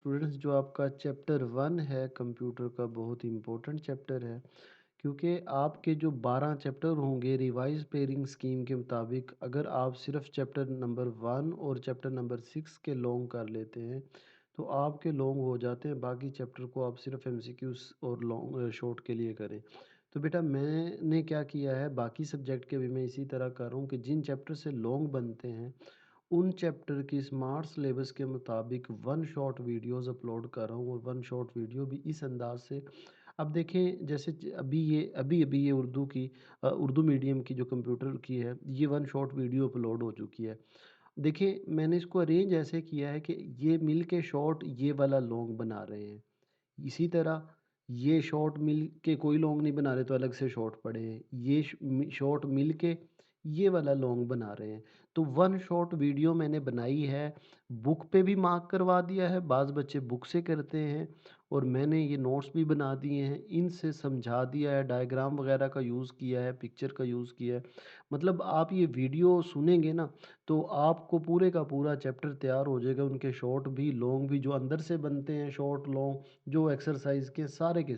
Students जो आपका chapter 1 है कंप्यूटर का बहुत इम्पोर्टेंट चैप्टर है क्योंकि आपके जो 12 चैप्टर होंगे रिवाइज पेयरिंग स्कीम के मुताबिक अगर आप सिर्फ चैप्टर नंबर 1 और चैप्टर नंबर 6 के लॉन्ग कर लेते हैं तो आपके लॉन्ग हो जाते हैं। बाकी चैप्टर को आप सिर्फ एमसीक्यूज और लॉन्ग शॉर्ट के लिए करें। तो बेटा मैंने क्या किया है, बाकी सब्जेक्ट के भी मैं इसी तरह कर रहा हूँ कि जिन चैप्टर से लॉन्ग बनते हैं उन चैप्टर की स्मार्ट सिलेबस के मुताबिक वन शॉट वीडियोस अपलोड कर रहा हूँ और वन शॉट वीडियो भी इस अंदाज से। अब देखें जैसे अभी अभी ये उर्दू मीडियम की जो कंप्यूटर की है ये वन शॉट वीडियो अपलोड हो चुकी है। देखिए मैंने इसको अरेंज ऐसे किया है कि ये मिल के शॉर्ट ये वाला लॉन्ग बना रहे हैं। इसी तरह ये शॉर्ट मिल के कोई लॉन्ग नहीं बना रहे तो अलग से शॉर्ट पड़े हैं। शॉर्ट मिल के ये वाला लॉन्ग बना रहे हैं। तो वन शॉट वीडियो मैंने बनाई है, बुक पे भी मार्क करवा दिया है, बाज़ बच्चे बुक से करते हैं और मैंने ये नोट्स भी बना दिए हैं, इनसे समझा दिया है, डायग्राम वगैरह का यूज़ किया है, पिक्चर का यूज़ किया है। मतलब आप ये वीडियो सुनेंगे ना तो आपको पूरे का पूरा चैप्टर तैयार हो जाएगा, उनके शॉर्ट भी, लॉन्ग भी जो अंदर से बनते हैं, शॉर्ट, लॉन्ग जो एक्सरसाइज़ के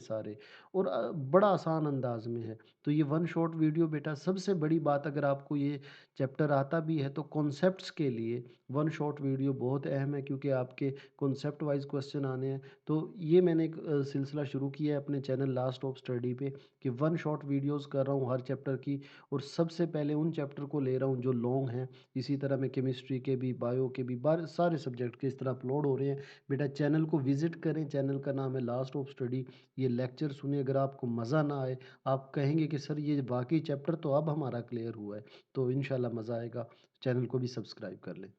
सारे और बड़ा आसान अंदाज़ में है। तो ये वन शॉट वीडियो बेटा सबसे बड़ी बात, अगर आपको ये चैप्टर आता भी है तो कॉन्सेप्ट्स के लिए वन शॉट वीडियो बहुत अहम है क्योंकि आपके कॉन्सेप्ट वाइज़ क्वेश्चन आने हैं। तो ये मैंने एक सिलसिला शुरू किया है अपने चैनल लास्ट ऑफ स्टडी पे कि वन शॉट वीडियोज़ कर रहा हूँ हर चैप्टर की और सबसे पहले उन चैप्टर को ले रहा हूँ जो लॉन्ग हैं। इसी तरह मैं केमिस्ट्री के भी, बायो के भी, बार सारे सब्जेक्ट के इस तरह अपलोड हो रहे हैं। बेटा चैनल को विज़िट करें, चैनल का नाम है लास्ट ऑफ स्टडी। ये लेक्चर सुनिए, अगर आपको मज़ा ना आए, आप कहेंगे कि सर ये बाकी चैप्टर तो अब हमारा क्लियर हुआ है, तो इंशाल्लाह मज़ा आएगा। चैनल को भी सब्सक्राइब कर लें।